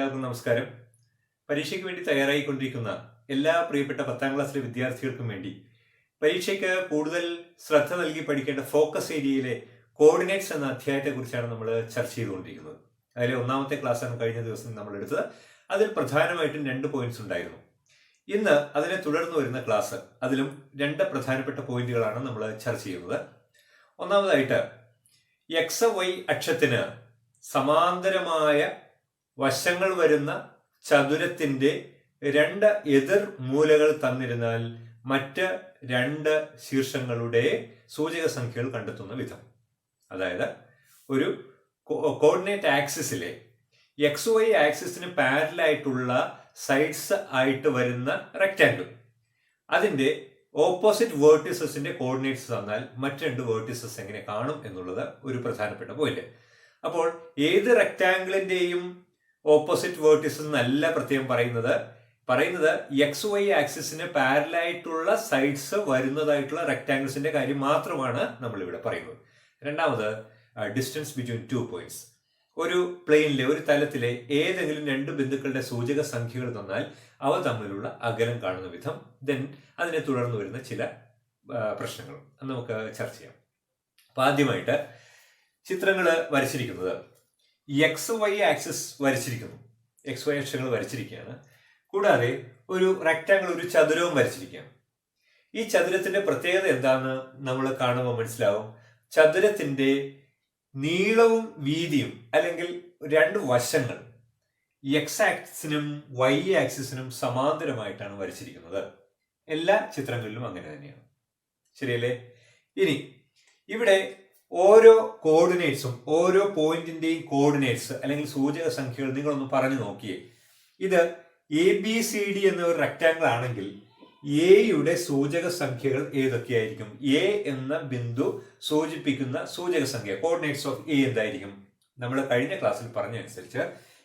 എല്ലാവർക്കും നമസ്കാരം. പരീക്ഷയ്ക്ക് വേണ്ടി തയ്യാറായിക്കൊണ്ടിരിക്കുന്ന എല്ലാ പ്രിയപ്പെട്ട 10ാം ക്ലാസ്സിലെ വിദ്യാർത്ഥികൾക്കും വേണ്ടി പരീക്ഷയ്ക്ക് കൂടുതൽ ശ്രദ്ധ നൽകി പഠിക്കേണ്ട ഫോക്കസ് ഏരിയയിലെ കോർഡിനേറ്റ്സ് എന്ന അധ്യായത്തെക്കുറിച്ചാണ് നമ്മൾ ചർച്ച ചെയ്തുകൊണ്ടിരിക്കുന്നത്. അതിലെ ഒന്നാമത്തെ ക്ലാസ്സാണ് കഴിഞ്ഞ ദിവസം നമ്മൾ എടുത്തത്. അതിൽ പ്രധാനമായിട്ടും 2 പോയിന്റ്സ് ഉണ്ടായിരുന്നു. ഇന്ന് അതിനെ തുടർന്ന് വരുന്ന ക്ലാസ് അതിലും 2 പ്രധാനപ്പെട്ട പോയിന്റുകളാണ് നമ്മൾ ചർച്ച ചെയ്യുന്നത്. ഒന്നാമതായിട്ട് എക്സ് വൈ അക്ഷത്തിന് സമാന്തരമായ വശങ്ങൾ വരുന്ന ചതുരത്തിന്റെ 2 എതിർ മൂലകൾ തന്നിരുന്നാൽ മറ്റ് 2 ശീർഷങ്ങളുടെ സൂചക സംഖ്യകൾ കണ്ടെത്തുന്ന വിധം. അതായത് ഒരു കോർഡിനേറ്റ് ആക്സിസിലെ എക്സ് വൈ ആക്സിസിന് പാരലായിട്ടുള്ള സൈഡ്സ് ആയിട്ട് വരുന്ന റെക്റ്റാങ്കിൾ, അതിന്റെ ഓപ്പോസിറ്റ് വേർട്ടിസസിന്റെ കോർഡിനേറ്റ്സ് തന്നാൽ മറ്റ് 2 വേർട്ടിസസ് എങ്ങനെ കാണും എന്നുള്ളത് ഒരു പ്രധാനപ്പെട്ട പോയിന്റ്. അപ്പോൾ ഏത് റെക്റ്റാങ്കിളിന്റെയും ഓപ്പോസിറ്റ് വേർട്ടിസസ് എന്നല്ല പ്രത്യേകം പറയുന്നത് എക്സ് വൈ ആക്സിസിന് പാരലായിട്ടുള്ള സൈഡ്സ് വരുന്നതായിട്ടുള്ള റെക്റ്റാങ്കിൾസിന്റെ കാര്യം മാത്രമാണ് നമ്മൾ ഇവിടെ പറയുന്നത്. രണ്ടാമത് ഡിസ്റ്റൻസ് ബിറ്റ്വീൻ 2 പോയിന്റ്സ്. ഒരു പ്ലെയിനിലെ ഒരു തലത്തിലെ ഏതെങ്കിലും 2 ബിന്ദുക്കളുടെ സൂചക സംഖ്യകൾ തന്നാൽ അവ തമ്മിലുള്ള അകലം കാണുന്ന വിധം, ദെൻ അതിനെ തുടർന്ന് വരുന്ന ചില പ്രശ്നങ്ങൾ നമുക്ക് ചർച്ച ചെയ്യാം. അപ്പൊ ആദ്യമായിട്ട് ചിത്രങ്ങൾ വരച്ചിരിക്കുന്നത് എക്സ് വൈ ആക്സിസ് വരച്ചിരിക്കുന്നു, എക്സ് വൈ അക്ഷങ്ങൾ വരച്ചിരിക്കുകയാണ്. കൂടാതെ ഒരു റെക്റ്റാങ്കിൾ, ഒരു ചതുരവും വരച്ചിരിക്കുകയാണ്. ഈ ചതുരത്തിന്റെ പ്രത്യേകത എന്താണെന്ന് നമ്മൾ കാണുമ്പോൾ മനസ്സിലാവും. ചതുരത്തിന്റെ നീളവും വീതിയും അല്ലെങ്കിൽ 2 വശങ്ങൾ എക്സ് ആക്സിസിനും വൈ ആക്സിസിനും സമാന്തരമായിട്ടാണ് വരച്ചിരിക്കുന്നത്. എല്ലാ ചിത്രങ്ങളിലും അങ്ങനെ തന്നെയാണ്, ശരിയല്ലേ? ഇനി ഇവിടെ ഓരോ കോർഡിനേറ്റ്സും, ഓരോ പോയിന്റിന്റെയും കോർഡിനേറ്റ്സ് അല്ലെങ്കിൽ സൂചക സംഖ്യകൾ നിങ്ങളൊന്ന് പറഞ്ഞു നോക്കിയേ. ഇത് എ ബി സി ഡി എന്ന ഒരു റെക്റ്റാങ്കിൾ ആണെങ്കിൽ എയുടെ സൂചക സംഖ്യകൾ ഏതൊക്കെയായിരിക്കും? എ എന്ന ബിന്ദു സൂചിപ്പിക്കുന്ന സൂചക സംഖ്യ, കോർഡിനേറ്റ്സ് ഓഫ് എ എന്തായിരിക്കും? നമ്മൾ കഴിഞ്ഞ ക്ലാസ്സിൽ പറഞ്ഞനുസരിച്ച്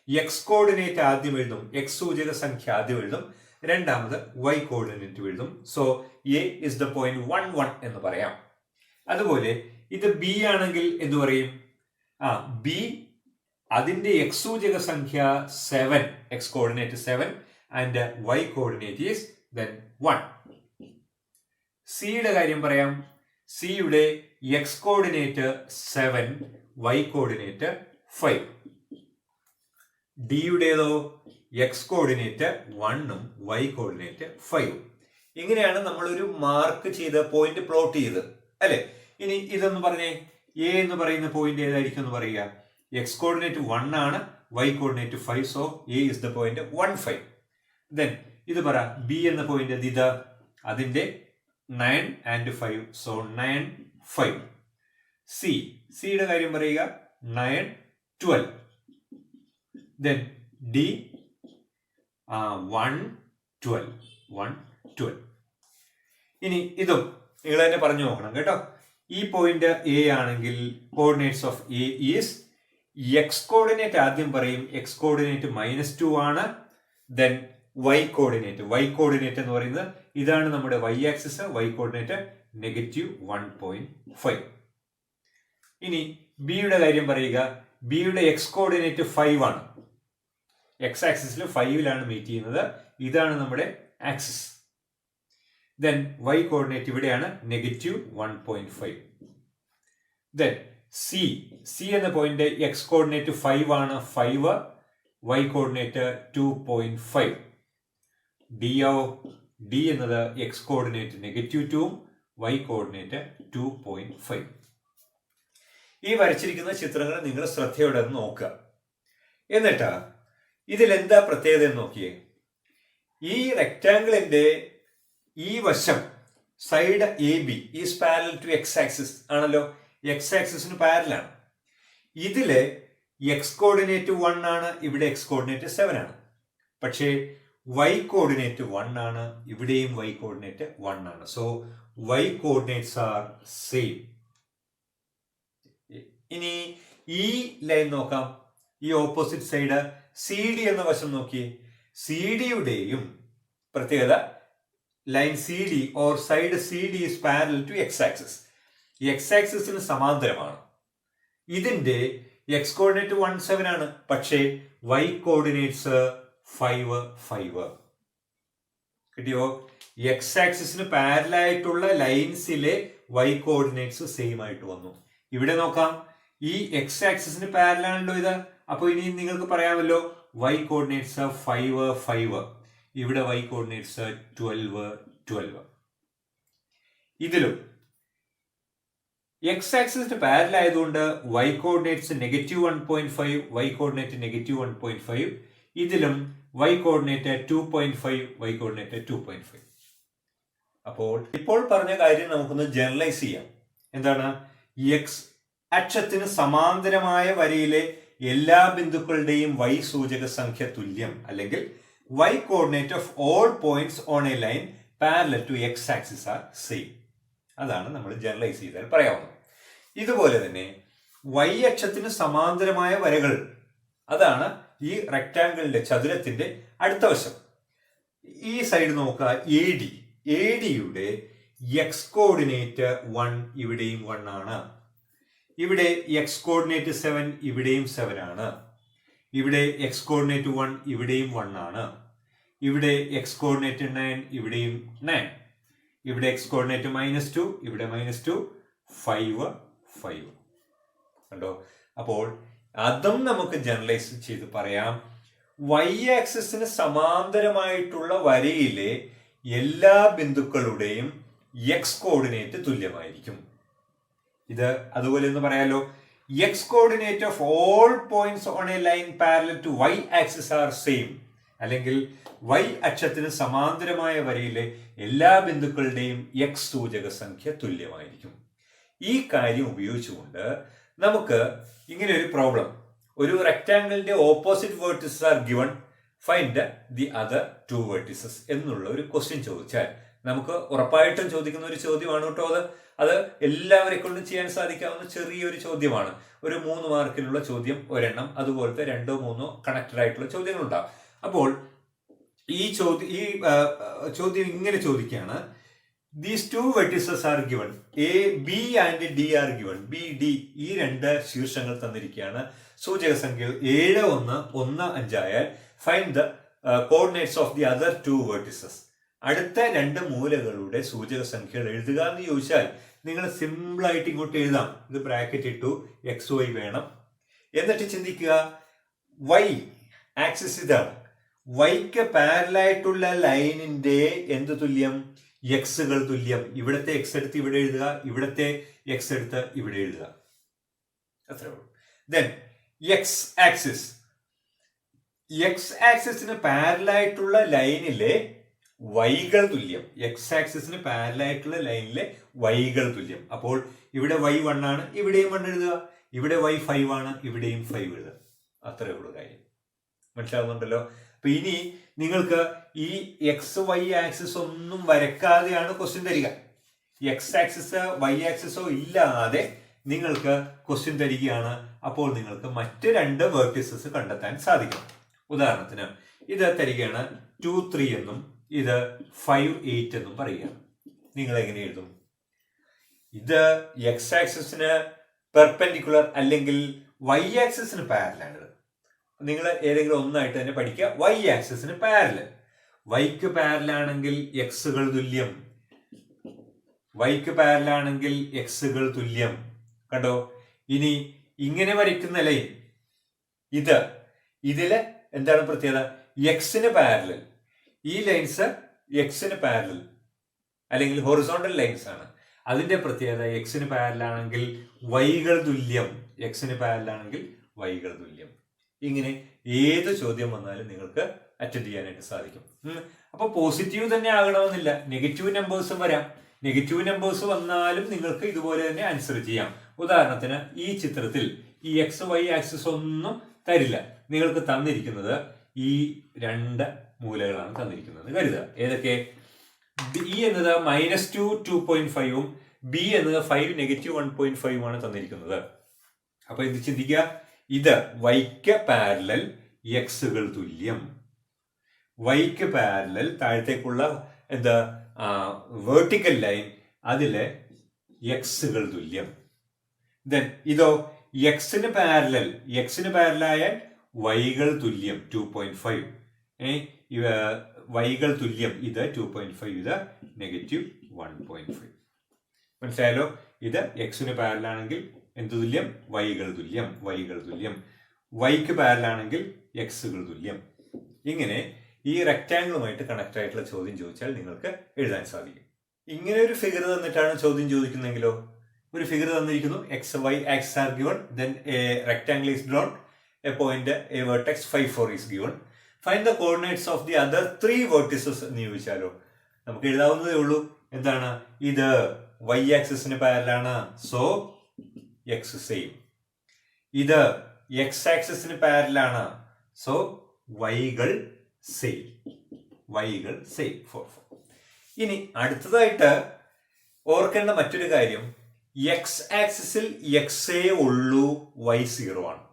എക്സ് കോർഡിനേറ്റ് ആദ്യം എഴുതും, എക്സ് സൂചക സംഖ്യ ആദ്യം എഴുതും, രണ്ടാമത് വൈ കോർഡിനേറ്റ് എഴുതും. So A is the point 1 1 എന്ന് പറയാം. അതുപോലെ ഇത് ബി ആണെങ്കിൽ എന്തു പറയും? ബി അതിന്റെ എക്സ് സൂചക സംഖ്യ 7, X coordinate 7 and Y coordinate is then 1. സിയുടെ കാര്യം പറയാം. സിയുടെ എക്സ് കോർഡിനേറ്റ് 7, വൈ കോർഡിനേറ്റ് 5. ഡിയുടേതോ എക്സ് കോർഡിനേറ്റ് 1ഉം വൈ കോർഡിനേറ്റ് 5ഉം. ഇങ്ങനെയാണ് നമ്മളൊരു മാർക്ക് ചെയ്ത് പോയിന്റ് പ്ലോട്ട് ചെയ്ത്, അല്ലെ? ഇനി ഇതെന്ന് പറഞ്ഞേ, എ എന്ന് പറയുന്ന പോയിന്റ് ഏതായിരിക്കും എന്ന് പറയുക? എക്സ് കോർഡിനേറ്റ് 1 ആണ്, y coordinate 5, so A is the point 1 5. Then ഇത് പറ, ബി എന്ന പോയിന്റ് ഇത്, അതിന്റെ 9 and 5, സോ 9 5. സിയുടെ കാര്യം പറയുക, 9 12. Then D 1 12. ഇനി ഇതും നിങ്ങൾ തന്നെ പറഞ്ഞു നോക്കണം കേട്ടോ. ഈ പോയിന്റ് എ ആണെങ്കിൽ coordinates of A is, X coordinate ആദ്യം പറയും, എക്സ് കോർഡിനേറ്റ് -2 ആണ്. ദെൻ വൈ കോർഡിനേറ്റ് എന്ന് പറയുന്നത് ഇതാണ് നമ്മുടെ വൈ ആക്സിസ്, വൈ കോർഡിനേറ്റ് -1.5. ഇനി ബിയുടെ കാര്യം പറയുക. ബിയുടെ എക്സ് കോർഡിനേറ്റ് 5 ആണ്, എക്സ് ആക്സിസിൽ 5ലാണ് മീറ്റ് ചെയ്യുന്നത്, ഇതാണ് നമ്മുടെ ആക്സിസ്. ദെൻ വൈ കോർഡിനേറ്റ് ഇവിടെയാണ് -1.5. ദെൻ സി എന്ന പോയിന്റ് എക്സ് കോർഡിനേറ്റ് 5 ആണ്, 5, വൈ കോർഡിനേറ്റ് 2.5. ഡി എന്നത് എക്സ് കോർഡിനേറ്റ് -2ഉം വൈ കോർഡിനേറ്റ് 2.5. ഈ വരച്ചിരിക്കുന്ന ചിത്രങ്ങൾ നിങ്ങൾ ശ്രദ്ധയോടെ നോക്കുക. എന്നിട്ട് ഇതിൽ എന്താ പ്രത്യേകത എന്ന് നോക്കിയേ. ഈ റെക്റ്റാങ്കിളിന്റെ ഈ വശം, side A B is parallel to X axis ആണല്ലോ, എക്സ് ആക്സിസിന് പാരലാണ്. ഇതില് എക്സ് കോർഡിനേറ്റ് 1 ആണ്, ഇവിടെ എക്സ് കോർഡിനേറ്റ് 7 ആണ്. പക്ഷേ വൈ കോർഡിനേറ്റ് 1 ആണ്, ഇവിടെയും വൈ കോർഡിനേറ്റ് 1 ആണ്. So y coordinates are same. ഇനി ഈ ലൈൻ നോക്കാം, ഈ ഓപ്പോസിറ്റ് സൈഡ് സി ഡി എന്ന വശം നോക്കിയേ. സി ഡിയുടെയും പ്രത്യേകത, line C D or side C D is parallel to X axis, X ആക്സിസിന് സമാന്തരമാണ്. ഇതിന്റെ എക്സ് കോർഡിനേറ്റ് 17 ആണ്, പക്ഷേ വൈ കോർഡിനേറ്റ്സ് 5 5. കിട്ടിയോ? എക്സ് ആക്സിസിന് പാരലായിട്ടുള്ള ലൈൻസിലെ വൈ കോർഡിനേറ്റ്സ് സെയിം ആയിട്ട് വന്നു. ഇവിടെ നോക്കാം, ഈ എക്സ് ആക്സിസിന് പാരലാണല്ലോ ഇത്. അപ്പൊ ഇനി നിങ്ങൾക്ക് പറയാമല്ലോ വൈ കോർഡിനേറ്റ്സ് 5 5, ഇവിടെ വൈ കോർഡിനേറ്റ്സ് 12 12. ഇതിലും എക്സ് ആക്സിസിന് പാരൽ ആയതുകൊണ്ട് വൈ കോർഡിനേറ്റ്സ് -1.5, വൈ കോർഡിനേറ്റ് -1.5. ഇതിലും വൈ കോർഡിനേറ്റ് 2.5, വൈ കോർഡിനേറ്റ് 2.5. അപ്പോൾ ഇപ്പോൾ പറഞ്ഞ കാര്യം നമുക്കൊന്ന് ജനറലൈസ് ചെയ്യാം. എന്താണ്? എക്സ് അക്ഷത്തിന് സമാന്തരമായ വരയിലെ എല്ലാ ബിന്ദുക്കളുടെയും വൈ സൂചക സംഖ്യ തുല്യം, അല്ലെങ്കിൽ y coordinate of all points on a line parallel to X axis are same. അതാണ് നമ്മൾ ജനറലൈസ് ചെയ്താൽ പറയാവുന്നത്. ഇതുപോലെ തന്നെ വൈ അക്ഷത്തിന് സമാന്തരമായ വരകൾ, അതാണ് ഈ റെക്ടാങ്കിളിന്റെ ചതുരത്തിന്റെ അടുത്ത വശം. ഈ സൈഡ് നോക്കുക, എ ഡിയുടെ എക്സ് കോർഡിനേറ്റ് 1 ഇവിടെയും 1 ആണ്. ഇവിടെ എക്സ് കോർഡിനേറ്റ് 7 ഇവിടെയും 7 ആണ്. ഇവിടെ എക്സ് കോർഡിനേറ്റ് 1 ഇവിടെയും 1 ആണ്. ഇവിടെ എക്സ് കോർഡിനേറ്റ് 9 ഇവിടെയും 9. ഇവിടെ എക്സ് കോർഡിനേറ്റ് -2 ഇവിടെ -2, 5 5. കണ്ടോ? അപ്പോൾ അതും നമുക്ക് ജനറലൈസ് ചെയ്ത് പറയാം. വൈ ആക്സിസിന് സമാന്തരമായിട്ടുള്ള വരയിലെ എല്ലാ ബിന്ദുക്കളുടെയും എക്സ് കോർഡിനേറ്റ് തുല്യമായിരിക്കും. ഇത് അതുപോലെ എന്ന് പറയാലോ, x coordinate of all points on a line parallel to y axis are same, അല്ലെങ്കിൽ വൈ അക്ഷത്തിന് സമാന്തരമായ വരയിലെ എല്ലാ ബിന്ദുക്കളുടെയും എക്സ് സൂചക സംഖ്യ തുല്യമായിരിക്കും. ഈ കാര്യം ഉപയോഗിച്ചുകൊണ്ട് നമുക്ക് ഇങ്ങനെ ഒരു പ്രോബ്ലം, ഒരു റെക്ടാങ്കിളിന്റെ opposite vertices are given, find the other 2 vertices എന്നുള്ള ഒരു ക്വസ്റ്റ്യൻ ചോദിച്ചാൽ നമുക്ക് ഉറപ്പായിട്ടും ചോദിക്കുന്ന ഒരു ചോദ്യമാണ് കേട്ടോ. അത് എല്ലാവരെ കൊണ്ടും ചെയ്യാൻ സാധിക്കാവുന്ന ചെറിയൊരു ചോദ്യമാണ്. ഒരു 3 മാർക്കിനുള്ള ചോദ്യം ഒരെണ്ണം, അതുപോലത്തെ 2 3 കണക്റ്റഡ് ആയിട്ടുള്ള ചോദ്യങ്ങളുണ്ടാവും. അപ്പോൾ ഈ ചോദ്യം ഇങ്ങനെ ചോദിക്കുകയാണ്, these 2 vertices are given, A B and D are given. B D ഈ 2 ശീർഷങ്ങൾ തന്നിരിക്കുകയാണ്. സൂചക സംഖ്യകൾ 7 1 1 5 ആയാൽ find the coordinates of the other 2 vertices. അടുത്ത 2 മൂലകളുടെ സൂചക സംഖ്യകൾ എഴുതുക എന്ന് ചോദിച്ചാൽ നിങ്ങൾ സിമ്പിൾ ആയിട്ട് ഇങ്ങോട്ട് എഴുതാം. ഇത് ബ്രാക്കറ്റ് ഇട്ടു, എക്സ് വൈ വേണം. എന്നിട്ട് ചിന്തിക്കുക, വൈ ആക്സിസ് ഇതാണ്. വൈക്ക് പാരലായിട്ടുള്ള ലൈനിന്റെ എന്ത് തുല്യം? എക്സുകൾ തുല്യം. ഇവിടത്തെ എക്സ് എടുത്ത് ഇവിടെ എഴുതുക, ഇവിടത്തെ എക്സ് എടുത്ത് ഇവിടെ എഴുതുക, അത്രേ ഉള്ളൂ. ദെൻ എക്സ് ആക്സിസ്, എക്സ് ആക്സിസിന് പാരലായിട്ടുള്ള ലൈനിലെ വൈകൾ തുല്യം. എക്സ് ആക്സിസിന് പാരലായിട്ടുള്ള ലൈനിലെ വൈകൾ തുല്യം. അപ്പോൾ ഇവിടെ y 1 ആണ്, ഇവിടെയും 1 എഴുതുക. ഇവിടെ y 5 ആണ്, ഇവിടെയും 5 എഴുതുക. അത്രേ ഉള്ളൂ കാര്യം. മനസ്സിലാവുന്നുണ്ടല്ലോ? അപ്പൊ ഇനി നിങ്ങൾക്ക് ഈ എക്സ് വൈ ആക്സിസ് ഒന്നും വരക്കാതെയാണ് ക്വസ്റ്റ്യൻ തരിക. എക്സ് ആക്സിസ് വൈ ആക്സിസോ ഇല്ലാതെ നിങ്ങൾക്ക് ക്വസ്റ്റ്യൻ തരികയാണ്. അപ്പോൾ നിങ്ങൾക്ക് മറ്റ് 2 വെർട്ടിസസ് കണ്ടെത്താൻ സാധിക്കും. ഉദാഹരണത്തിന് ഇത് തരികയാണ് 2 3 എന്നും ഇത് 5 8 എന്നും പറയുകയാണ്. നിങ്ങൾ എങ്ങനെ എഴുതും? ഇത് എക്സ് ആക്സിസിന് പെർപെൻഡിക്കുലർ അല്ലെങ്കിൽ വൈ ആക്സിസിന് പാരലാണ്. നിങ്ങൾ ഏതെങ്കിലും ഒന്നായിട്ട് തന്നെ പഠിക്കുക. വൈ ആക്സിസിന് പാരലൽ. വൈക്ക് പാരലാണെങ്കിൽ എക്സുകൾ തുല്യം. വൈക്ക് പാരലാണെങ്കിൽ എക്സുകൾ തുല്യം. കണ്ടോ? ഇനി ഇങ്ങനെ വരയ്ക്കുന്ന ലൈൻ ഇതില് എന്താണ് പ്രത്യേകത? എക്സിന് പാരലൽ. ഈ ലൈൻസ് എക്സിന് പാരലൽ അല്ലെങ്കിൽ ഹൊറിസോണ്ടൽ ലൈൻസ് ആണ്. അതിന്റെ പ്രത്യേകത എക്സിന് പാരലാണെങ്കിൽ വൈകൾ തുല്യം, എക്സിന് പാരലാണെങ്കിൽ വൈകൾ തുല്യം. ഇങ്ങനെ ഏത് ചോദ്യം വന്നാലും നിങ്ങൾക്ക് അറ്റൻഡ് ചെയ്യാനായിട്ട് സാധിക്കും. അപ്പൊ പോസിറ്റീവ് തന്നെ ആകണമെന്നില്ല, നെഗറ്റീവ് നമ്പേഴ്സും വരാം. നെഗറ്റീവ് നമ്പേഴ്സ് വന്നാലും നിങ്ങൾക്ക് ഇതുപോലെ തന്നെ ആൻസർ ചെയ്യാം. ഉദാഹരണത്തിന് ഈ ചിത്രത്തിൽ ഈ എക്സ് വൈ ആക്സിസ് ഒന്നും തരില്ല. നിങ്ങൾക്ക് തന്നിരിക്കുന്നത് ഈ 2 മൂലകളാണ് തന്നിരിക്കുന്നത് കരുതുക. ഏതൊക്കെ? ബി എന്നത് -2 2.5ഉം ബി എന്നത് 5 -1.5 ആണ് തന്നിരിക്കുന്നത്. അപ്പൊ ഇത് ചിന്തിക്കുക, ഇത് വൈക്ക് പാരലൽ എക്സുകൾ തുല്യം. വൈക്ക് പാരലൽ താഴത്തേക്കുള്ള എന്താ വെർട്ടിക്കൽ ലൈൻ, അതിലെ എക്സുകൾ തുല്യം. ദെൻ ഇതോ എക്സിന് പാരലായാൽ വൈകൾ തുല്യം 2.5. വൈകൾ തുല്യം ഇത് 2.5, ഇത് -1.5. മനസ്സിലായല്ലോ? ഇത് എക്സിന് പാരലാണെങ്കിൽ എന്ത് തുല്യം? വൈകൾ തുല്യം. വൈക്ക് പാരലാണെങ്കിൽ എക്സുകൾ തുല്യം. ഇങ്ങനെ ഈ റെക്റ്റാങ്കിളുമായിട്ട് കണക്ട് ആയിട്ടുള്ള ചോദ്യം ചോദിച്ചാൽ നിങ്ങൾക്ക് എഴുതാൻ സാധിക്കും. ഇങ്ങനെ ഒരു ഫിഗർ തന്നിട്ടാണ് ചോദ്യം ചോദിക്കുന്നതെങ്കിലോ, ഒരു ഫിഗർ തന്നിരിക്കുന്നു, x Y axis are given, then a rectangle is drawn, a point A vertex 5, 4 is given, find the coordinates of the other 3 vertices എന്ന് ചോദിച്ചാലോ നമുക്ക് എഴുതാവുന്നതേ ഉള്ളൂ. എന്താണ്? ഇത് വൈ ആക്സിസിന് പാരലാണ്, സോ എക്സ് സെയിം. ഇത് എക്സ് ആക്സിസിന് പാരലാണ്, സോ വൈകൾ സെയിം. ഇനി അടുത്തതായിട്ട് ഓർക്കേണ്ട മറ്റൊരു കാര്യം, എക്സ് ആക്സിസിൽ എക്സേ ഉള്ളൂ, വൈ 0 ആണ്.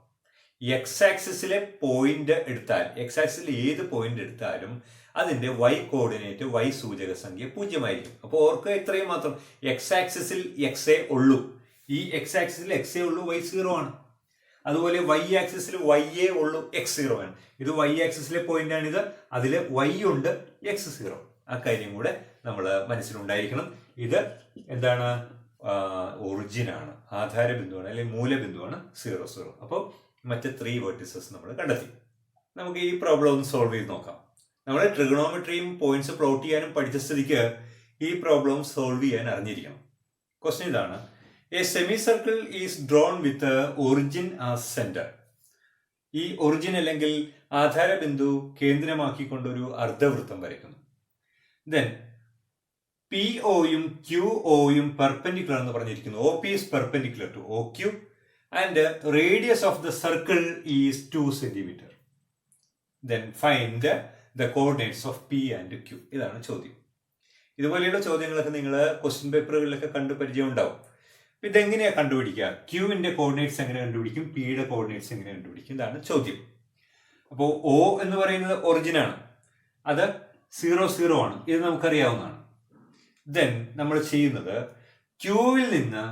എക്സ് ആക്സിസിലെ പോയിന്റ് എടുത്താൽ, എക്സ് ആക്സിസിൽ ഏത് പോയിന്റ് എടുത്താലും അതിന്റെ വൈ കോർഡിനേറ്റ്, വൈ സൂചക സംഖ്യ 0 ആയിരിക്കും. അപ്പോൾ ഓർക്കുക ഇത്രയും മാത്രം, എക്സ് ആക്സിസിൽ എക്സേ ഉള്ളൂ. ഈ എക്സ് ആക്സിസിൽ എക്സേ ഉള്ളൂ, വൈ 0 ആണ്. അതുപോലെ വൈ ആക്സിസിൽ വൈ എ ഉള്ളൂ, എക്സ് 0 ആണ്. ഇത് വൈ ആക്സിസിലെ പോയിന്റ് ആണിത്, അതിൽ വൈ ഉണ്ട്, എക്സ് 0. ആ കാര്യം കൂടെ നമ്മൾ മനസ്സിലുണ്ടായിരിക്കണം. ഇത് എന്താണ്? ഒറിജിൻ ആണ്, ആധാര ബിന്ദുവാണ് അല്ലെങ്കിൽ മൂലബിന്ദുവാണ് 0, 0. അപ്പോൾ മറ്റ് 3 വെർട്ടിസസ് നമ്മൾ കണ്ടെത്തി. നമുക്ക് ഈ പ്രോബ്ലം ഒന്ന് സോൾവ് ചെയ്ത് നോക്കാം. നമ്മൾ ട്രിഗണോമെട്രിയും പോയിന്റ്സ് പ്ലോട്ട് ചെയ്യാനും പഠിച്ച സ്ഥിതിക്ക് ഈ പ്രോബ്ലം സോൾവ് ചെയ്യാൻ അറിഞ്ഞിരിക്കണം. ക്വസ്റ്റ്യൻ ഇതാണ്: a semi circle is drawn with origin as centre. ഈ ഒറിജിൻ അല്ലെങ്കിൽ ആധാര ബിന്ദു കേന്ദ്രമാക്കിക്കൊണ്ടൊരു അർദ്ധവൃത്തം വരയ്ക്കുന്നു. ദെൻ പി ഒയും ക്യു ഒയും പെർപെൻഡിക്കുലർ എന്ന് പറഞ്ഞിരിക്കുന്നു. O P is perpendicular to O Q and radius of the circle is 2 centimetre. Then find the coordinates of P and Q. ഇതാണ് ചോദ്യം. ഇതുപോലെയുള്ള ചോദ്യങ്ങളൊക്കെ നിങ്ങൾ ക്വസ്റ്റ്യൻ പേപ്പറുകളിലൊക്കെ കണ്ടു പരിചയം ഉണ്ടാവും. ഇതെങ്ങനെയാണ് കണ്ടുപിടിക്കുക? ക്യൂവിന്റെ കോർഡിനേറ്റ്സ് എങ്ങനെ കണ്ടുപിടിക്കും? പിയുടെ കോർഡിനേറ്റ്സ് എങ്ങനെ കണ്ടുപിടിക്കും? ഇതാണ് ചോദ്യം. അപ്പോൾ ഒ എന്ന് പറയുന്നത് ഒറിജിൻ ആണ്, അത് 0, 0 ആണ്. ഇത് നമുക്കറിയാവുന്നതാണ്. ദെൻ നമ്മൾ ചെയ്യുന്നത് ക്യൂവിൽ നിന്ന്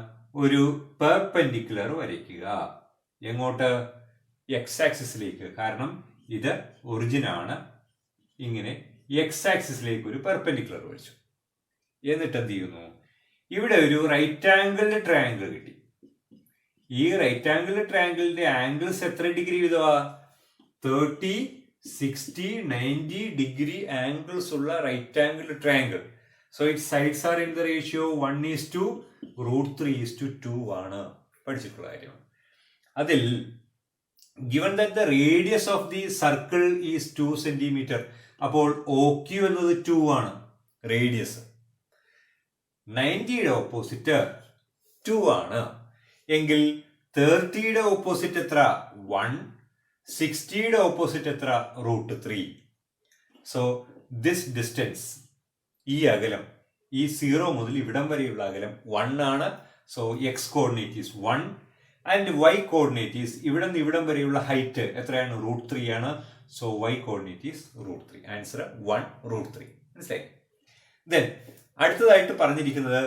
ഒരു പെർപെൻഡിക്കുലർ വരയ്ക്കുക. എങ്ങോട്ട്? എക്സ് ആക്സിസിലേക്ക്. കാരണം ഇത് ഒറിജിൻ ആണ്. ഇങ്ങനെ എക്സ് ആക്സിസിലേക്ക് ഒരു പെർപെൻഡിക്കുലർ വരച്ചു. എന്നിട്ട് എന്ത് ചെയ്യുന്നു? ഇവിടെ ഒരു റൈറ്റ് ആംഗിൾഡ് ട്രയാങ്കിൾ കിട്ടി. ഈ റൈറ്റ് ആംഗിൾഡ് ട്രയാങ്കിളിന്റെ ആംഗിൾസ് എത്ര ഡിഗ്രി വീതമാ? 30, 60, 90 ഡിഗ്രി ആംഗിൾസ് ഉള്ള right angled triangle. So it sides are in the ratio 1:√3:2 ആണ്. പഠിച്ചിട്ടുള്ള കാര്യമാണ്. അതിൽ given that the radius of the circle is 2 centimeter, അപ്പോൾ OQ എന്നത് 2 ആണ് റേഡിയസ്. 90യുടെ ഓപ്പോസിറ്റ് 2 ആണ് എങ്കിൽ 30യുടെ ഓപ്പോസിറ്റ് എത്ര? 1. 60യുടെ ഓപ്പോസിറ്റ് എത്ര? √3. സോ ദിസ് ഡിസ്റ്റൻസ്, ഈ അകലം, ഈ 0 മുതൽ ഇവിടം വരെയുള്ള അകലം 1 ആണ്. So x coordinate is 1 and Y coordinate is ഇവിടെ നിന്ന് ഇവിടം വരെയുള്ള ഹൈറ്റ് എത്രയാണ്? √3 ആണ്. So y coordinate is √3. Answer 1√3. മനസ്സിലായി? ദെൻ അടുത്തതായിട്ട് പറഞ്ഞിരിക്കുന്നത്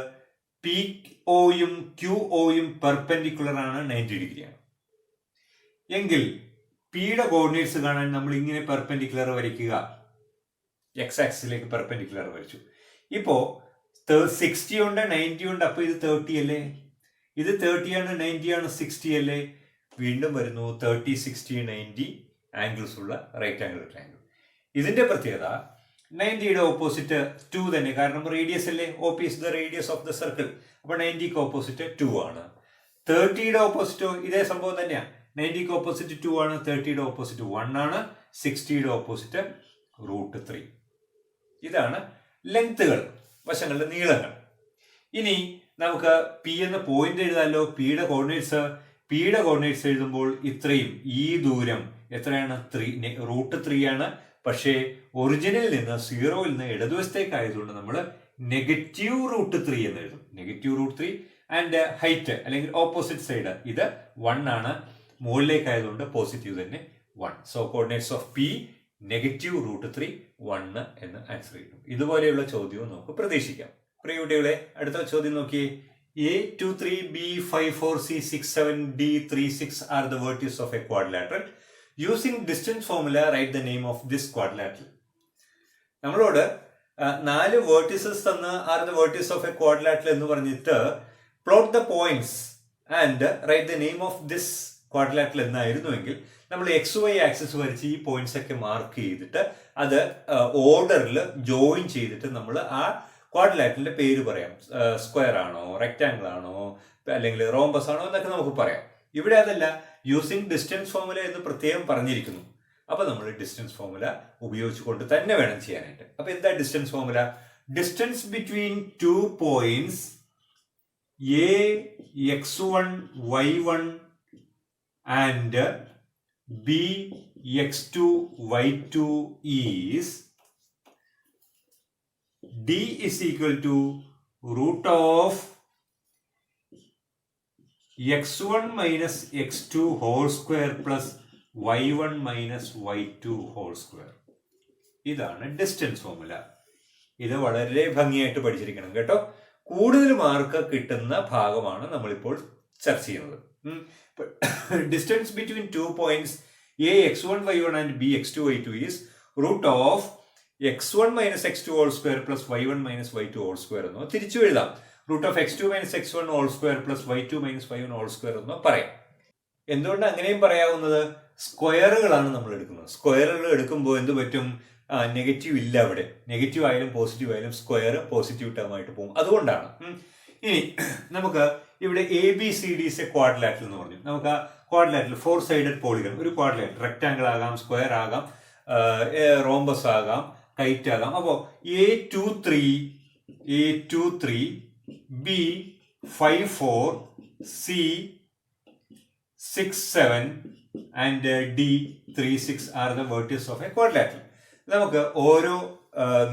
പി ഒയും ക്യു ഒയും പെർപെൻഡിക്കുലർ ആണ്, 90 ഡിഗ്രിയാണ്. എങ്കിൽ പിയുടെ കോർഡിനേറ്റ്സ് കാണാൻ നമ്മൾ ഇങ്ങനെ പെർപെൻഡിക്കുലർ വരയ്ക്കുക. എക്സ് ആക്സിസിലേക്ക് പെർപെൻഡിക്കുലർ വരച്ചു. ഇപ്പോ 60 ഉണ്ട്, 90 ഉണ്ട്. അപ്പൊ ഇത് 30 അല്ലേ? ഇത് 30 ആണ്, 90 ആണ്, 60 അല്ലേ? വീണ്ടും വരുന്നു 30, 60, 90 ആംഗിൾസ് ഉള്ള റൈറ്റ് ആംഗിൾ ട്രയാങ്കിൾ. ഇതിന്റെ പ്രത്യേകത 90യുടെ ഓപ്പോസിറ്റ് 2 തന്നെ, കാരണം റേഡിയസ് അല്ലേ? OP is the radius of the circle. അപ്പൊ 90ക്ക് ഓപ്പോസിറ്റ് 2 ആണ്. 30യുടെ ഓപ്പോസിറ്റോ ഇതേ സംഭവം തന്നെയാണ്. 90ക്ക് ഓപ്പോസിറ്റ് 2 ആണ്, 30യുടെ ഓപ്പോസിറ്റ് 1 ആണ്, 60യുടെ ഓപ്പോസിറ്റ് √3. ഇതാണ് ലെങ്ത്തുകൾ, വശങ്ങളുടെ നീളങ്ങൾ. ഇനി നമുക്ക് പി എന്ന പോയിന്റ് എഴുതാമല്ലോ. പിയുടെ കോർഡിനേറ്റ്സ് എഴുതുമ്പോൾ ഇത്രയും, ഈ ദൂരം എത്രയാണ്? √3 ആണ്. പക്ഷേ ഒറിജിനിൽ നിന്ന് 0ൽ നിന്ന് ഇടതുവശത്തേക്ക് ആയതുകൊണ്ട് നമ്മൾ -√3 എന്ന് എഴുതും. -√3 ആൻഡ് ഹൈറ്റ് അല്ലെങ്കിൽ ഓപ്പോസിറ്റ് സൈഡ് ഇത് 1 ആണ്. മുകളിലേക്ക് ആയതുകൊണ്ട് പോസിറ്റീവ് തന്നെ 1. സോ കോർഡിനേറ്റ്സ് ഓഫ് പി -√3, 1 എന്ന് ആൻസർ കിട്ടും. ഇതുപോലെയുള്ള ചോദ്യവും നമുക്ക് പ്രതീക്ഷിക്കാം. പ്രിയ കുട്ടികളെ, അടുത്ത ചോദ്യം നോക്കിയേ. A23, B54, C67, D36 are the vertices of a quadrilateral. Using distance formula, write the name of this quadrilateral. നമ്മളോട് 4 vertices തന്ന are the vertices of a quadrilateral എന്ന് പറഞ്ഞിട്ട് plot the points and write the name of this quadrilateral എന്നായിരുന്നുവെങ്കിൽ നമ്മൾ XY axis വരച്ച് ഈ points ഒക്കെ mark ചെയ്തിട്ട് അത് ഓർഡറിൽ ജോയിൻ ചെയ്തിട്ട് നമ്മൾ ആ ക്വാഡ്രിലാറ്ററലിന്റെ പേര് പറയാം. സ്ക്വയർ ആണോ, റെക്ടാങ്കിൾ ആണോ, അല്ലെങ്കിൽ റോംബസ് ആണോ എന്നൊക്കെ നമുക്ക് പറയാം. ഇവിടെ അതല്ല, യൂസിങ് ഡിസ്റ്റൻസ് ഫോർമുല എന്ന് പ്രത്യേകം പറഞ്ഞിരിക്കുന്നു. അപ്പൊ നമ്മൾ ഡിസ്റ്റൻസ് ഫോർമുല ഉപയോഗിച്ചുകൊണ്ട് തന്നെ വേണം ചെയ്യാനായിട്ട്. അപ്പൊ എന്താ distance formula? Distance between 2 points AX1 Y1 and BX2 Y2 is D is equal to root of x1 minus x2 whole square plus y1 minus y2 whole square. ഇതാണ് ഡിസ്റ്റൻസ് ഫോർമുല. ഇത് വളരെ ഭംഗിയായിട്ട് പഠിച്ചിരിക്കണം കേട്ടോ. കൂടുതൽ മാർക്ക് കിട്ടുന്ന ഭാഗമാണ് നമ്മളിപ്പോൾ ചർച്ച ചെയ്യുന്നത്. Distance between 2 points AX1 Y1 and BX2 Y2 is root of x1 minus x2 whole square plus y1 minus y2 whole square എന്നോ തിരിച്ചു എഴുതാം. Root of x2 minus x1 whole square plus y2 minus y1 whole square എന്നോ പറയാം. എന്തുകൊണ്ട് അങ്ങനെയും പറയാവുന്നത്? സ്ക്വയറുകളാണ് നമ്മൾ എടുക്കുന്നത്. സ്ക്വയറുകൾ എടുക്കുമ്പോൾ എന്ത് പറ്റും? നെഗറ്റീവ് ഇല്ല അവിടെ. നെഗറ്റീവ് ആയാലും പോസിറ്റീവ് ആയാലും സ്ക്വയർ പോസിറ്റീവ് ടേം ആയിട്ട് പോകും. അതുകൊണ്ടാണ്. ഇനി നമുക്ക് ഇവിടെ ABCD is a quadrilateral എന്ന് പറഞ്ഞു. നമുക്ക് ആ ക്വാഡ്രിലാറ്ററൽ 4 സൈഡഡ് പോളിഗൺ, ഒരു ക്വാഡ്രിലാറ്ററൽ റെക്ടാങ്കിൾ ആകാം, സ്ക്വയർ ആകാം, റോംബസ് ആകാം, കൈറ്റ് ആകാം. അപ്പോൾ A23, B54, C67 and D36 are the vertices of a quadrilateral. നമുക്ക് ഓരോ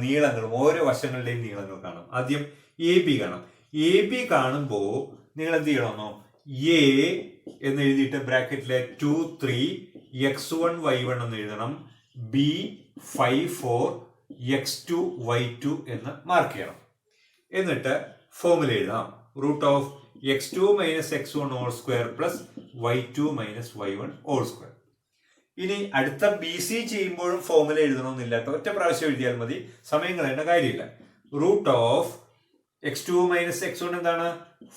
നീളങ്ങളും ഓരോ വശങ്ങളുടെയും നീളങ്ങൾ കാണാം. ആദ്യം AB കാണാം. AB കാണുമ്പോൾ നിങ്ങൾ എന്ത് ചെയ്യണമെന്നോ, A എന്ന് എഴുതിയിട്ട് ബ്രാക്കറ്റിലെ 2, 3 x1 y1 എന്ന് എഴുതണം, B54 x2 y2 എന്ന് മാർക്ക് ചെയ്യണം. എന്നിട്ട് ഫോർമുല എഴുതാം. Root of x2 minus x1 whole square plus y2 minus y1 whole square. ഇനി അടുത്ത BC ചെയ്യുമ്പോഴും ഫോർമുല എഴുതണമെന്നില്ല കേട്ടോ. ഒറ്റ പ്രാവശ്യം എഴുതിയാൽ മതി, സമയം കളയേണ്ട കാര്യമില്ല. Root of x2 minus x1 എന്താണ്?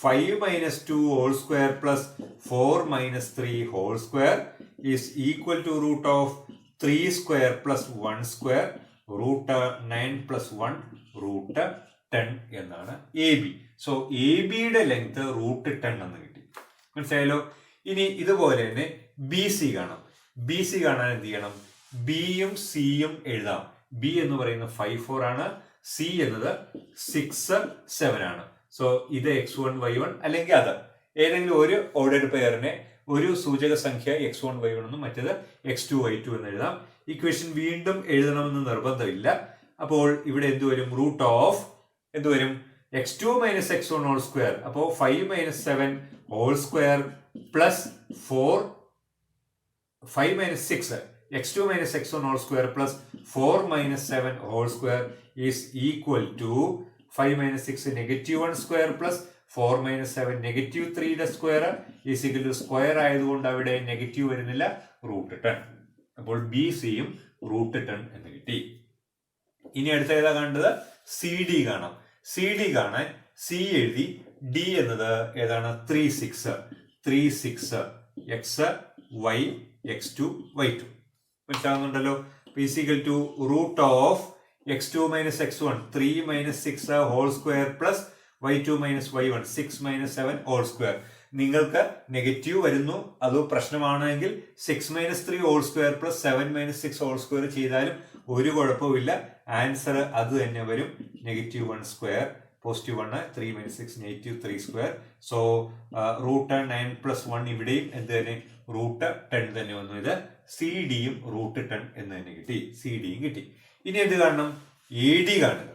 5 minus 2 whole square plus 4 minus 3 whole square is equal to root of 3 square plus 1 square root 9 plus 1 root 10 എന്നാണ് AB. സോ ABയുടെ ലെങ്ത് റൂട്ട് 10 എന്ന് കിട്ടി. മനസ്സിലായല്ലോ? ഇനി ഇതുപോലെ തന്നെ BC കാണാം. BC കാണാൻ എന്ത് ചെയ്യണം? ബിയും സിയും എഴുതാം. B എന്ന് പറയുന്നത് 5, 4 ആണ്. C എന്നത് 6, 7 ആണ്. സോ ഇത് x1 y1 അല്ലെങ്കിൽ അത് ഏതെങ്കിലും ഒരു ഓർഡർഡ് പെയറിനെ ഒരു സൂചക സംഖ്യ x1 y1 എന്നും മറ്റേത് x2 y2 എന്ന് എഴുതാം. ഇക്വേഷൻ വീണ്ടും എഴുതണമെന്ന് നിർബന്ധമില്ല. അപ്പോൾ ഇവിടെ എന്ത് വരും? റൂട്ട് ഓഫ് എന്ത് വരും? x2 minus x1 whole square. അപ്പോൾ 5 minus 7 whole square plus 5 minus 6 x2 minus x1 whole square plus 4 minus 7 whole square is equal to 5 minus 6 negative 1 square plus 4 minus 7 negative 3 square is equal to square ആയതുകൊണ്ട് അവിടെ negative വരുന്നില്ല, root 10. അപ്പോൾ BCയും root 10 എന്ന് കിട്ടി. ഇനി അടുത്ത ഏതാ കാണേണ്ടത്? CD കാണാം. CD കാണാൻ C എഴുതി, D എന്നത് ഏതാണ്? 3, 6 x y x2 y2 മനസ്സിലാവുന്നുണ്ടല്ലോ. is equal to root of x2 minus x1 3 minus 6 whole square plus y2 minus y1 6 minus 7 whole square. നിങ്ങൾക്ക് നെഗറ്റീവ് വരുന്നു, അത് പ്രശ്നമാണെങ്കിൽ 6 minus 3 whole square plus 7 minus 6 whole square ചെയ്താലും ഒരു കുഴപ്പമില്ല. Answer അത് തന്നെ വരും, negative 1 square. Positive 1, 3 minus 6 negative 3 square. So root 9 plus 1 ഇവിടെയും എന്ത് തന്നെ? റൂട്ട് 10 തന്നെ വന്നു. ഇത് CDയും റൂട്ട് 10 എന്ന് തന്നെ കിട്ടി. CDയും കിട്ടി. ഇനി എന്ത് കാണണം? AD കാണുക.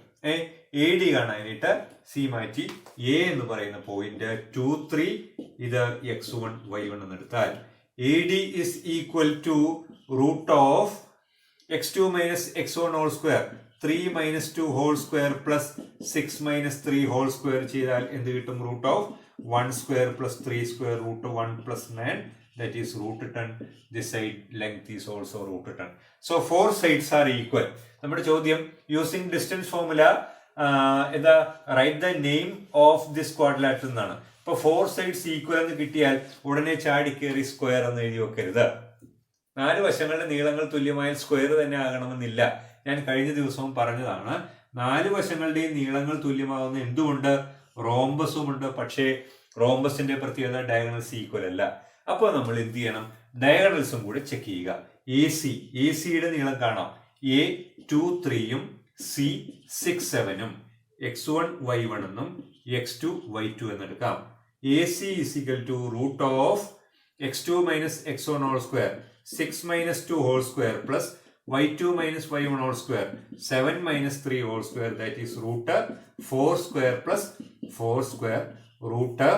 AD കാണാനായിട്ട് C മാറ്റി A എന്ന് പറയുന്ന പോയിന്റ് 2, 3 ഇത് x1 y1 എന്ന് എടുത്താൽ AD is equal to root of x2 minus x1 whole square. 3 minus 2 whole square plus 6 minus 3 whole square ചെയ്താൽ എന്ത് കിട്ടും? Root of 1 square plus 3 square root 1 plus 9, that is root 10. This side length is also root 10. So 4 sides are equal. നമ്മുടെ ചോദ്യം using distance formula എന്താ write the name of this quadrilateral എന്നാണ്. ഇപ്പൊ 4 sides equal എന്ന് കിട്ടിയാൽ ഉടനെ ചാടി കയറി സ്ക്വയർ എന്ന് എഴുതി വെക്കരുത്. 4 വശങ്ങളുടെ നീളങ്ങൾ തുല്യമായ സ്ക്വയർ തന്നെ ആകണമെന്നില്ല. ഞാൻ കഴിഞ്ഞ ദിവസവും പറഞ്ഞതാണ്, 4 വശങ്ങളുടെയും നീളങ്ങൾ തുല്യമാകുന്ന എന്തുകൊണ്ട്? റോംബസും ഉണ്ട്. പക്ഷേ റോംബസിന്റെ പ്രത്യേകത ഡയഗണൽസ് ഈക്വൽ അല്ല. അപ്പോൾ നമ്മൾ എന്ത് ചെയ്യണം? ഡയഗണൽസും കൂടെ ചെക്ക് ചെയ്യുക. എ സിയുടെ നീളം കാണാം. എ 2 3 സി 6 7 x1 y1 എന്നും x2 y2 എന്നെടുക്കാം. A C is equal to root of x2 minus x1 whole square 6 minus 2 whole square plus y2 minus y1 whole square 7 minus 3 whole square, that is root 4 square plus 4 square root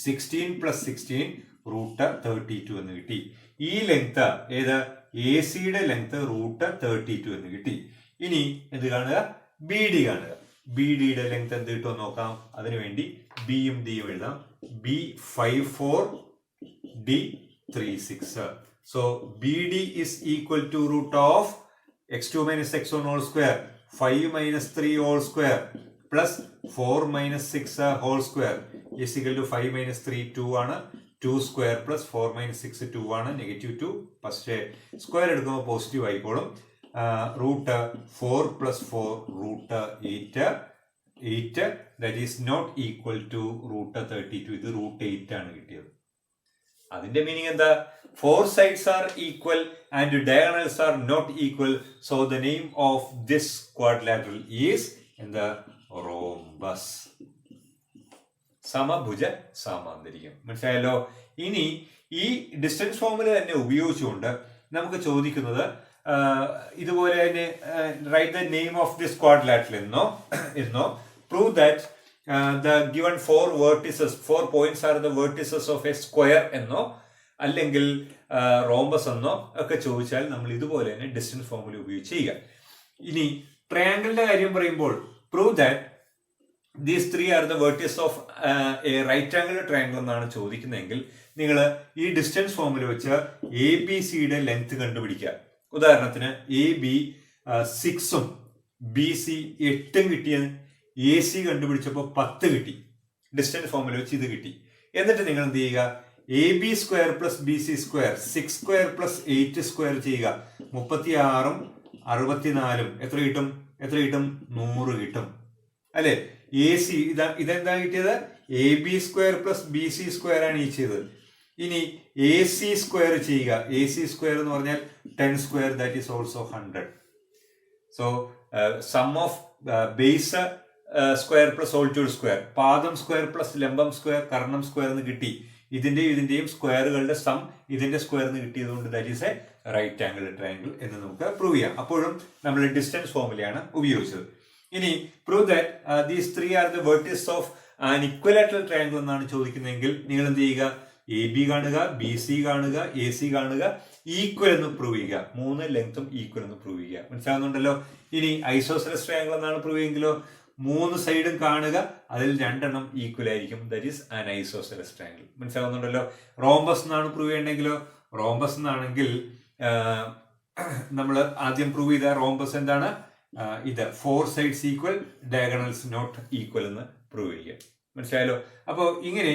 16 plus 16 root 32 എന്ന് കിട്ടി. ഈ length ഏത്? A സിയുടെ length root 32 എന്ന് കിട്ടി. ഇനി എന്ത് കാണുക? ബി ഡി കാണുക. ബി ഡിയുടെ ലെങ്ത് എന്ത് കിട്ടുമെന്ന് നോക്കാം. അതിനുവേണ്ടി ബിയും ഡിയും എഴുതാം. B 54 D 36. So B D is equal to root of x2 minus x1 whole square 5 minus 3 whole square plus 4 minus 6 whole square is equal to 5 minus 3 2 ആണ്. 2 സ്ക്വയർ പ്ലസ് 4 മൈനസ് 6 2 ആണ്. -2. പക്ഷേ സ്ക്വയർ എടുക്കുമ്പോൾ പോസിറ്റീവ് ആയിക്കോളും. Root 4 plus 4 root 8 that is not equal to root 32. ഇത് root 8 ആണ് കിട്ടിയത്. അതിന്റെ meaning എന്താ? 4 sides are equal and diagonals are not equal. So the name of this quadrilateral is in the rhombus. സമഭുജ സാമാന്തരികം. മനസ്സിലായല്ലോ? ഇനി ഈ ഡിസ്റ്റൻസ് ഫോർമുല തന്നെ ഉപയോഗിച്ചുകൊണ്ട് നമുക്ക് ചോദിക്കുന്നത് ഇതുപോലെ തന്നെ right the name of this quadrilateral എന്നോ prove that the given 4 points are the vertices of a square എന്നോ അല്ലെങ്കിൽ റോംബസ് എന്നോ ഒക്കെ ചോദിച്ചാൽ നമ്മൾ ഇതുപോലെ തന്നെ ഡിസ്റ്റൻസ് ഫോർമുല ഉപയോഗിച്ച് ചെയ്യുക. ഇനി ട്രയാങ്കിളിന്റെ കാര്യം പറയുമ്പോൾ prove that these 3 are the vertices of a right angle triangle എന്നാണ് ചോദിക്കുന്നതെങ്കിൽ നിങ്ങൾ ഈ ഡിസ്റ്റൻസ് ഫോർമുല വെച്ച് എ ബി സിയുടെ ലെങ്ത് കണ്ടുപിടിക്കുക. ഉദാഹരണത്തിന് എ ബി 6 ബി സി 8 കിട്ടിയ എ സി കണ്ടുപിടിച്ചപ്പോൾ 10 കിട്ടി. ഡിസ്റ്റൻസ് ഫോർമുല വെച്ച് ഇത് കിട്ടി. എന്നിട്ട് നിങ്ങൾ എന്ത് ചെയ്യുക? A B square plus B C square 6 square plus 8 square ചെയ്യുക. 36 64 എത്ര കിട്ടും? 100 കിട്ടും അല്ലെ? എ സി ഇതെന്താ കിട്ടിയത്? A B square plus B C square ആണ് ഈ ചെയ്തത്. ഇനി എ സി സ്ക്വയർ ചെയ്യുക. എ സി സ്ക്വയർ എന്ന് പറഞ്ഞാൽ 10 square, that is also 100. So sum of base square plus whole two square, പാദം സ്ക്വയർ പ്ലസ് ലംബം സ്ക്വയർ കർണം സ്ക്വയർ എന്ന് കിട്ടി. ഇതിന്റെയും സ്ക്വയറുകളുടെ സം ഇതിന്റെ സ്ക്വയർ എന്ന് കിട്ടിയതുകൊണ്ട് that is a right angle triangle എന്ന് നമുക്ക് പ്രൂവ് ചെയ്യാം. അപ്പോഴും നമ്മൾ ഡിസ്റ്റൻസ് ഫോർമുലയാണ് ഉപയോഗിച്ചത്. ഇനി prove that these 3 are the vertices of an equilateral triangle എന്നാണ് ചോദിക്കുന്നതെങ്കിൽ നിങ്ങൾ എന്ത് ചെയ്യുക? എ ബി കാണുക, ബി സി കാണുക, എ സി കാണുക, ഈക്വൽ എന്ന് പ്രൂവ് ചെയ്യുക. 3 ലെങ്ത്തും ഈക്വൽ എന്ന് പ്രൂവ് ചെയ്യുക. മനസ്സിലാവുന്നുണ്ടല്ലോ? ഇനി ഐസോസെലസ് ട്രയാംഗിൾ എന്നാണ് പ്രൂവ് ചെയ്യുമെങ്കിലോ 3 സൈഡും കാണുക, അതിൽ 2 എണ്ണം ഈക്വൽ ആയിരിക്കും. That is an isosceles triangle. മനസ്സിലാവുന്നുണ്ടല്ലോ? റോംബസ് എന്നാണ് പ്രൂവ് ചെയ്യണമെങ്കിലോ റോംബസ് എന്നാണെങ്കിൽ നമ്മൾ ആദ്യം പ്രൂവ് ചെയ്ത റോംബസ് എന്താണ്? ഇത് 4 sides equal, diagonals not equal എന്ന് പ്രൂവ് ചെയ്യുക. മനസ്സിലായല്ലോ? അപ്പോൾ ഇങ്ങനെ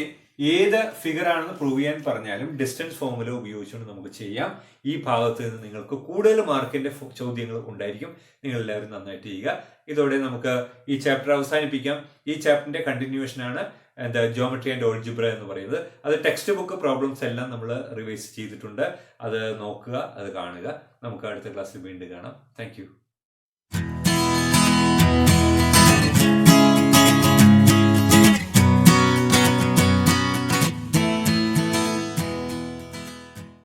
ഏത് ഫിഗർ ആണെന്ന് പ്രൂവ് ചെയ്യാൻ പറഞ്ഞാലും ഡിസ്റ്റൻസ് ഫോർമുല ഉപയോഗിച്ചുകൊണ്ട് നമുക്ക് ചെയ്യാം. ഈ ഭാഗത്ത് നിന്ന് നിങ്ങൾക്ക് കൂടുതൽ മാർക്കിന്റെ ചോദ്യങ്ങൾ ഉണ്ടായിരിക്കും. നിങ്ങൾ എല്ലാവരും നന്നായിട്ട് ചെയ്യുക. ഇതോടെ നമുക്ക് ഈ ചാപ്റ്റർ അവസാനിപ്പിക്കാം. ഈ ചാപ്റ്ററിന്റെ കണ്ടിന്യൂവേഷൻ ആണ് ജോമെട്രി ആൻഡ് ഓൾജിബ്ര എന്ന് പറയുന്നത്. അത് ടെക്സ്റ്റ് ബുക്ക് പ്രോബ്ലംസ് എല്ലാം നമ്മൾ റിവൈസ് ചെയ്തിട്ടുണ്ട്. അത് നോക്കുക, അത് കാണുക. നമുക്ക് അടുത്ത ക്ലാസ്സിൽ വീണ്ടും കാണാം. താങ്ക്